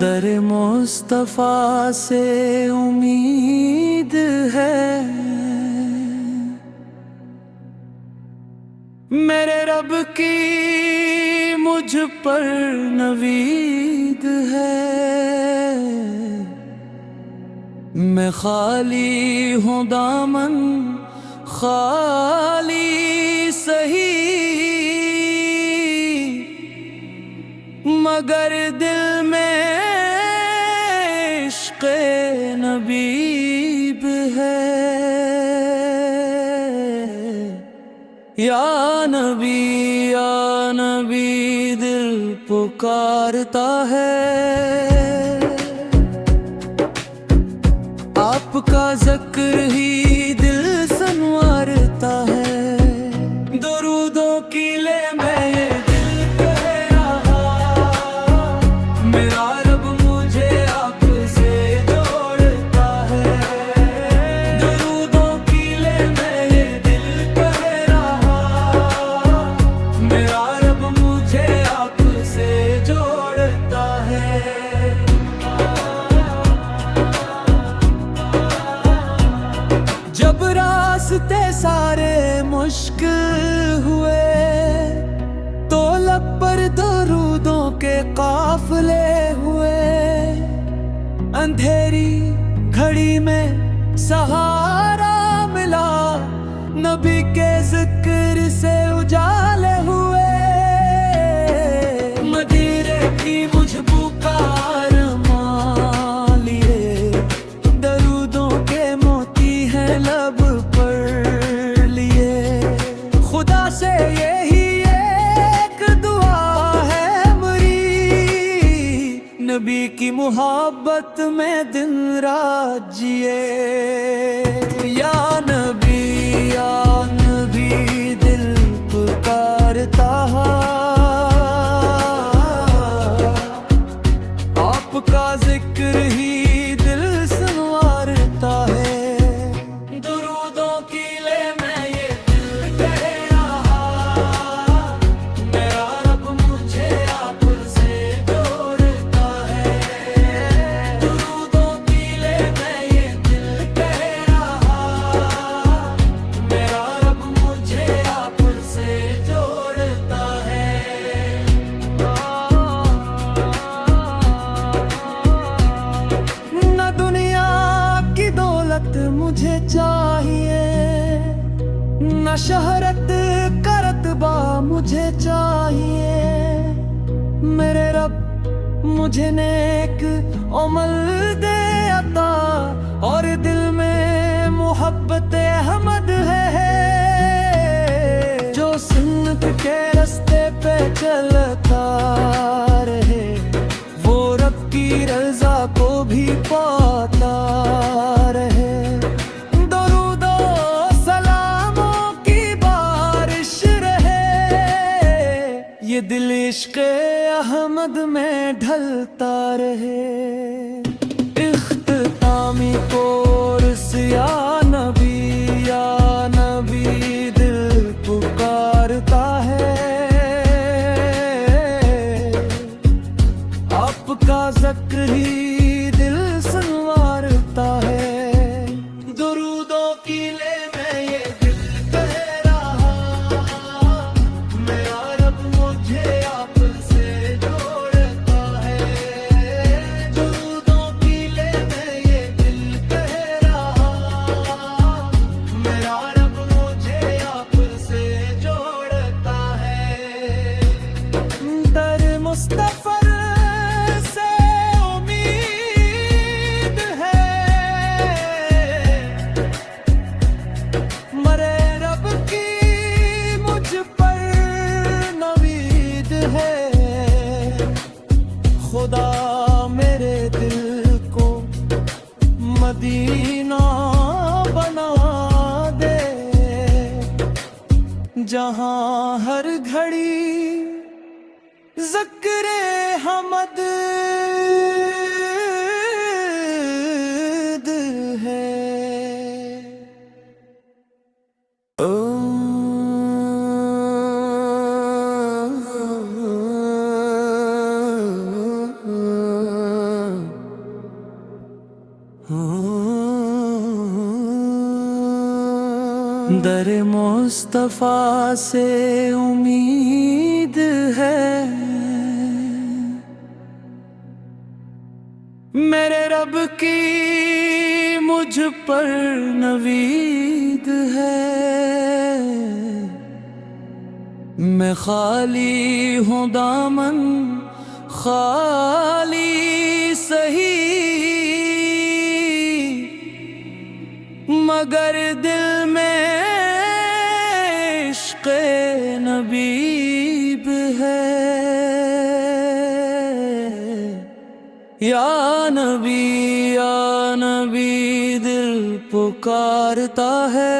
दर मुस्तफा से उम्मीद है, मेरे रब की मुझ पर नवीद है। मैं खाली हूँ दामन खाली सही, मगर दिल में इश्क़ नबीब है। या नबी दिल पुकारता है, आपका ज़िक्र ही दिल संवारता है। दुरूदों की ले मैं ये दिल कह रहा, मेरा रब मुझे आपसे जोड़ता है। दुरूदों की ले मैं ये दिल कह रहा, मेरा रब मुझे आपसे जोड़ता है। जब रास्ते सारे मुश्किल हुए, तो लब पर दरूदों के काफिले हुए। अंधेरी घड़ी में सहारा मिला, नबी के जिक्र से उजाले हुए। मदीने की मुझ पुकार मान लिए, दरूदों के मोती हैं लब पर लिए। खुदा से यही एक दुआ है मेरी, नबी की मोहब्बत में दिन रात जिए। या नबी दिल पुकारता है, आपका जिक्र ही दिल संवारता है। दुरूदों की ले मैं ये दिल कह रहा, मेरा रब मुझे आपसे जोड़ता है। दुरूदों की ले मैं ये दिल कह रहा, मेरा रब मुझे आपसे जोड़ता है। न दुनिया की दौलत मुझे चाहिए, न शहरत का रतबा मुझे चाहिए। मेरे रब मुझे नेक अमल दे अता, और दिल में मोहब्बत अहमद है। जो सुन्नत के रास्ते पे चलता रहे, वो रब की रज़ा को भी पाता रहे। दरूदो सलामों की बारिश रहे, ये दिल इश्क़ अहमद में ढलता रहे। इख्तितामी कोर्स या नबी दिल पुकारता है, आपका ज़िक्र ही दिल संवारता है। दुरूदों की ले मैं ये दिल कह रहा, मेरा रब मुझे आपसे जोड़ता है। दुरूदों की ले मैं ये दिल कह रहा, मेरा रब मुझे आपसे जोड़ता है। दर मुस्तफा से उम्मीद है, मरे रब की मुझ पर नवीद है। खुदा मेरे दिल को मदीना बना दे, जहां हर घड़ी ज़िक्र हमद है। ओ दर मुस्तफा से उम्मीद है, मेरे रब की मुझ पर नवीद है। मैं खाली हूँ दामन खाली सही, मगर दिल में इश्क़ नबीब है। या नबी दिल पुकारता है,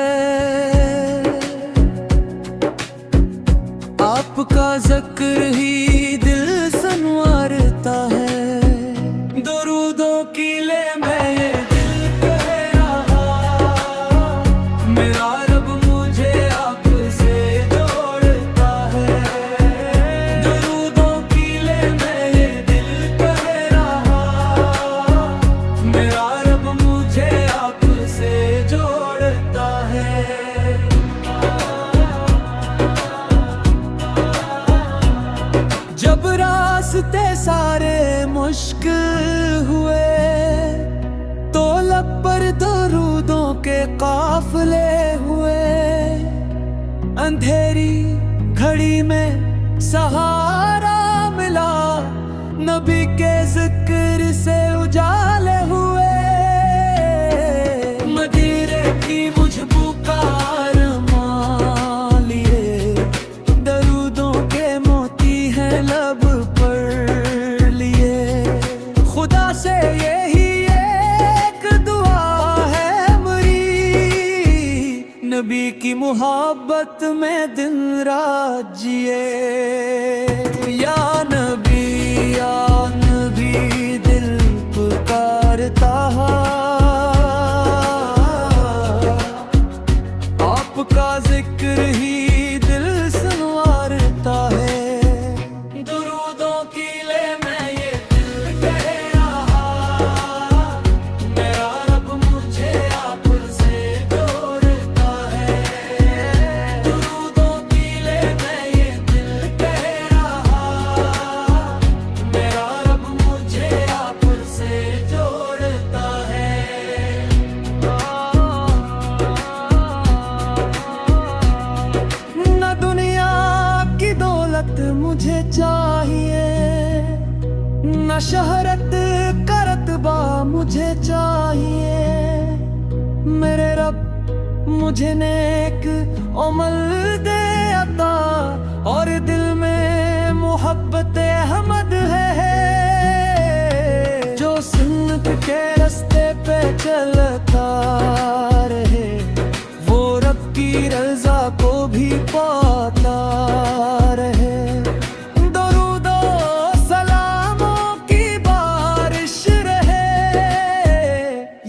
आपका ज़िक्र ही दिल संवारता है। दुरूदों की ले मैं ये दिल कह रहा, मेरा रब मुझे आपसे जोड़ता है। दुरूदों की ले मैं ये दिल कह रहा, मेरा रब मुझे आपसे जोड़ता है। जब रास्ते सारे मुश्किल हुए, तो लब पर दरूदों के काफिले हुए। अंधेरी घड़ी में सहारा मिला, नबी के जिक्र से उजाले हुए। मदीने की मुझ पुकार मान लिए, दरूदों के मोती हैं लब पर लिए। खुदा से यही एक दुआ है मेरी, नबी की मोहब्बत में दिन रात जिए। या नबी दिल पुकारता है, आपका जिक्र ही दिल संवारता है। दुरूदों की ले मैं ये दिल कह रहा, मेरा रब मुझे आपसे जोड़ता है। दुरूदों की ले मैं ये दिल कह रहा, मेरा रब मुझे आपसे जोड़ता है। न दुनिया की दौलत मुझे चाहिए, न शहरत का रतबा मुझे चाहिए। मेरे रब मुझे नेक अमल दे अता, और दिल में मोहब्बत अहमद है। जो सुन्नत के रास्ते पे चलता रहे, वो रब की रज़ा को भी पाता रहे। दरूदो सलामों की बारिश रहे,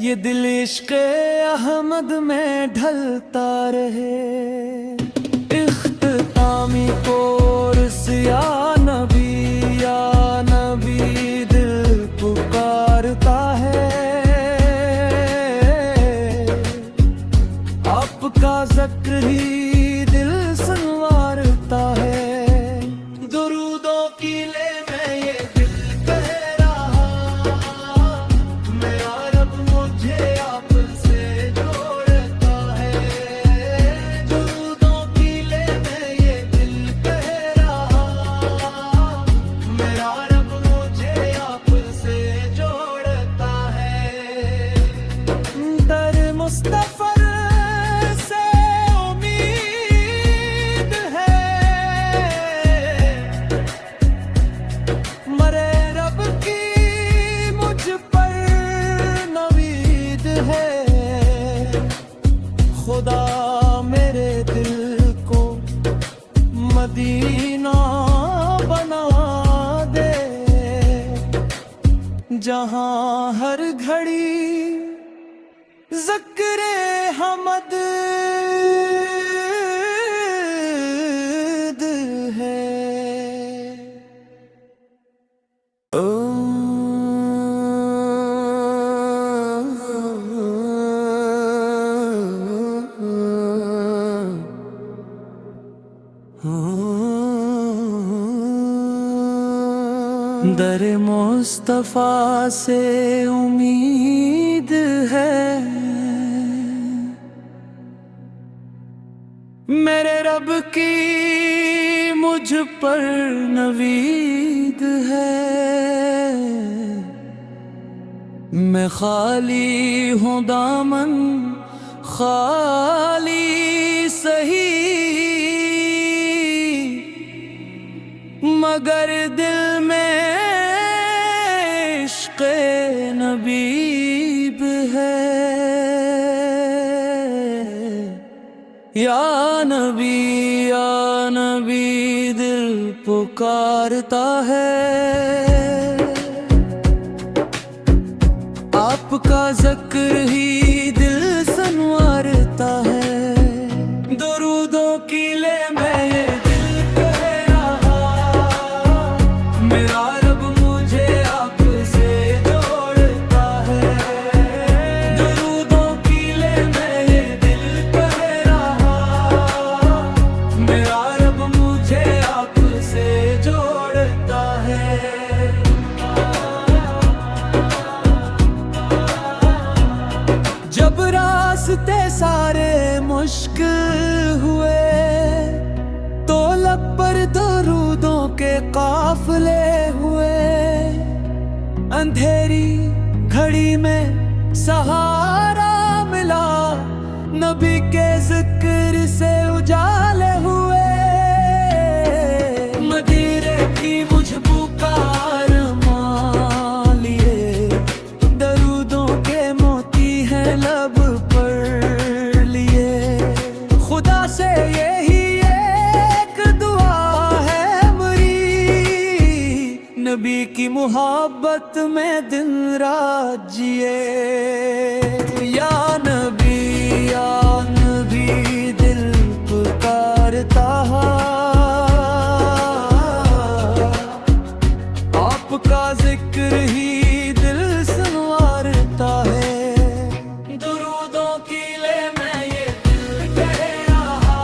ये दिल इश्क़ अहमद में ढलता रहे। इख्तितामी कोर्स या नबी दिल पुकारता है, आपका ज़िक्र ही दिल संवारता है। दुरूदों की ले मैं ये दिल कह रहा, मेरा रब मुझे आपसे जोड़ता है। दुरूदों की ले मैं ये दिल कह रहा, मेरा रब मुझे आपसे जोड़ता है। दर मुस्तफा से उम्मीद है, मरे रब की मुझ पर नवीद है। खुदा मेरे दिल को मदीना बना दे, जहां हर घड़ी ज़िक्र हमद है। ओ दर मुस्तफा से उम्मीद है, मेरे रब की मुझ पर नवीद है। मैं खाली हूँ दामन खाली सही, मगर दिल में इश्क़ नबीब है। या नबी दिल पुकारता है, आपका ज़िक्र ही दिल संवारता है। दुरूदों की ले मैं ये दिल कह रहा, मेरा रब मुझे आपसे जोड़ता है। दुरूदों की ले मैं ये दिल कह रहा, मेरा रब मुझे आपसे जोड़ता है। जब रास्ते सारे मुश्किल हुए, तो लब पर दरूदों के काफिले हुए। अंधेरी घड़ी में सहारा मिला, नबी के जिक्र से उजाले हुए। मदीने की मुझ पुकार मान लिए, दरूदों के मोती हैं लब पर लिए। खुदा से यही एक दुआ है मेरी, नबी की मोहब्बत में दिन रात जिए। या नबी दिल पुकारता है, आपका जिक्र ही दिल संवारता है। दुरूदों की ले मैं ये दिल कह रहा,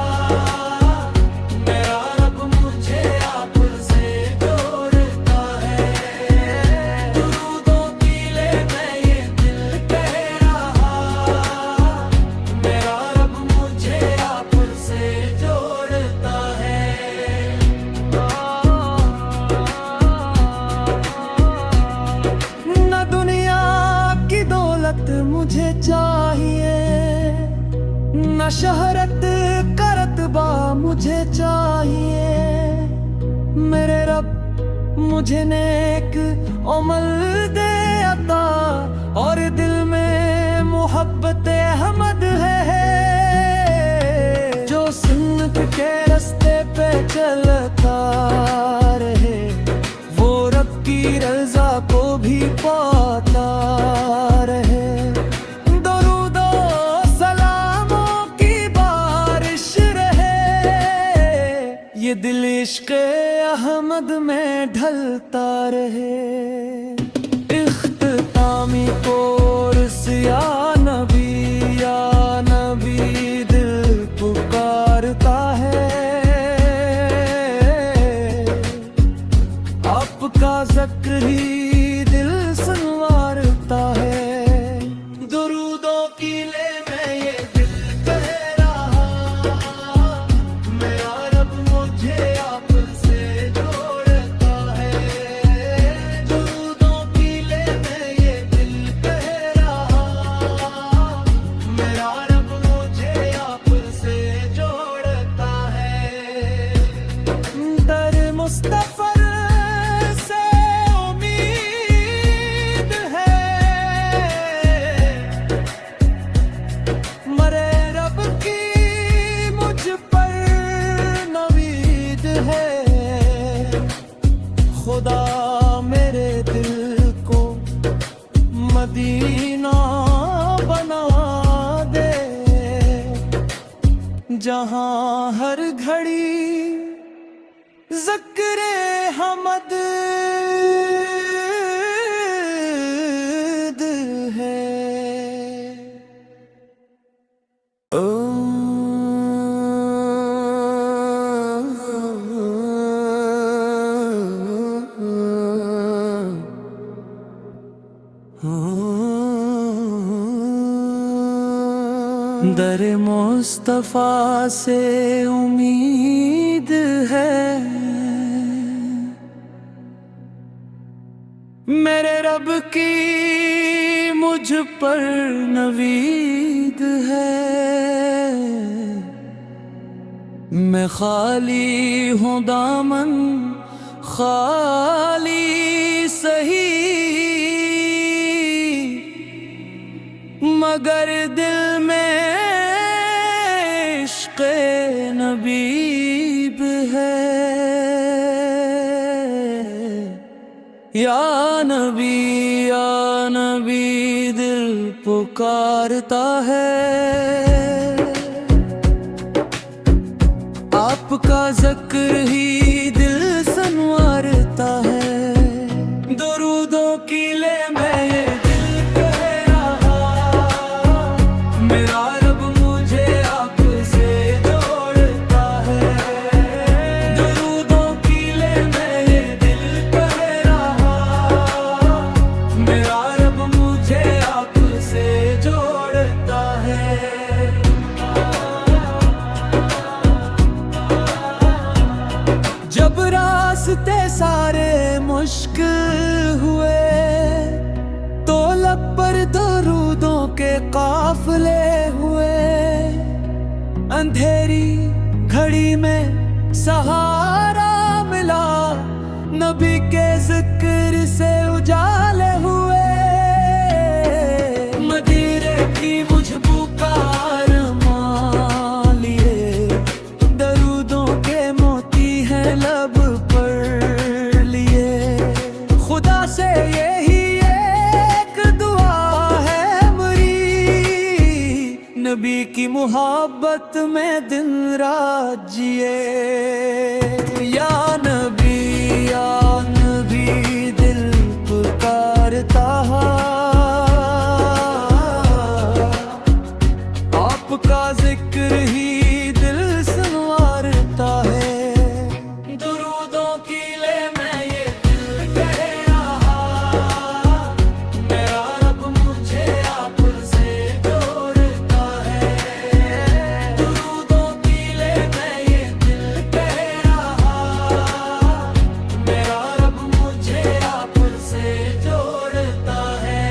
मेरा रब मुझे आपसे जोड़ता है। दुरूदों की ले मैं ये दिल कह रहा, मेरा रब मुझे आपसे जोड़ता है। न दुनिया की दौलत मुझे चाहिए, न शहरत का रतबा मुझे चाहिए। मेरे रब मुझे नेक अमल दे अता, और दिल में मोहब्बत अहमद है। जो सुन्नत के रास्ते पे चलता रहे, वो रब की रज़ा को भी पाता रहे। दरूदो सलामों की बारिश रहे, ये दिल इश्क़ अहमद में ढलता रहे। इख्तितामी कोर्स या नबी दिल पुकारता है, आपका ज़िक्र ही दिल संवारता है। दुरूदों की ले मैं ये दिल कह रहा, मेरा रब मुझे आपसे जोड़ता है। दुरूदों की ले मैं ये दिल कह रहा, मेरा रब मुझे आपसे जोड़ता है। दर मुस्तफा से उम्मीद है, मरे रब की मुझ पर नवीद है। खुदा मेरे दिल को मदीना बना दे, जहां हर घड़ी ज़िक्र हमद है। ओ दर मुस्तफा से उम्मीद है, मेरे रब की मुझ पर नवीद है। मैं खाली हूँ दामन खाली सही, मगर दिल में इश्क़े नबीब है। या नबी दिल पुकारता है, आपका ज़िक्र ही दिल संवारता है। दुरूदों की ले मैं ये दिल कह रहा, मेरा रब मुझे आपसे जोड़ता है। दुरूदों की ले मैं ये दिल कह रहा, मेरा रब मुझे आपसे जोड़ता है। जब रास्ते सारे मुश्किल हुए, तो लब पर दरूदों के काफिले हुए। अंधेरी घड़ी में सहारा मिला, नबी के जिक्र से उजाले हुए। मदीने की मुझ पुकार मान लिए, दरूदों के मोती हैं लब पर लिए। खुदा से यही एक दुआ है मेरी, नबी की मोहब्बत में दिन रात जिए। या नबी दिल पुकारता है, आपका जिक्र ही दिल संवारता है। दुरूदों की ले मैं ये दिल कह रहा, मेरा रब मुझे आपसे जोड़ता है। दुरूदों की ले मैं ये दिल कह रहा, मेरा रब मुझे आपसे जोड़ता है।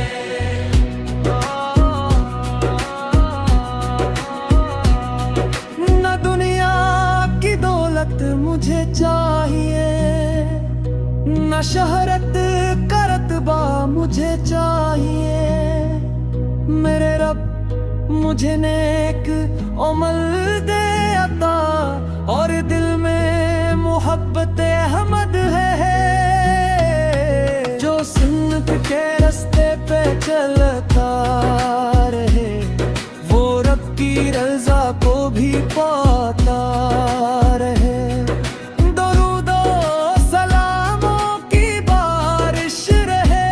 न दुनिया की दौलत मुझे चाहिए, न शहरत का रतबा मुझे चाहिए। मेरे रब मुझे नेक अमल दे अता, और दिल में मोहब्बत अहमद है। जो सुन्नत के रास्ते पे चलता रहे, वो रब की रज़ा को भी पाता रहे। दरूदो सलामों की बारिश रहे,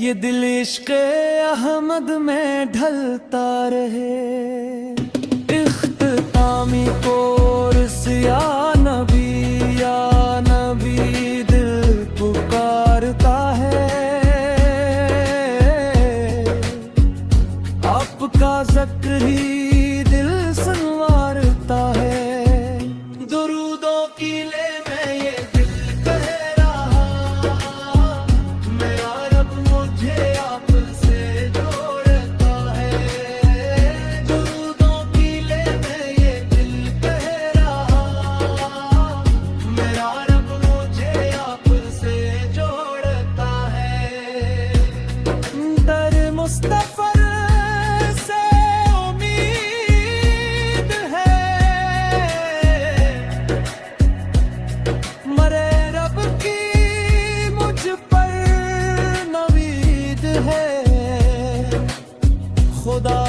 ये दिल इश्क़े अहमद में ढलता रहे। इख्तितामी कोर्स या नबी दिल पुकारता है, आपका ज़िक्र ही दिल संवारता है। दुरूदों की ले मैं ये दिल कह रहा, मेरा रब मुझे आपसे जोड़ता है। दुरूदों की ले मैं ये दिल कह रहा, मेरा रब मुझे आपसे जोड़ता है। दर मुस्तफा से उम्मीद है, मरे रब की मुझ पर नवीद है। खुदा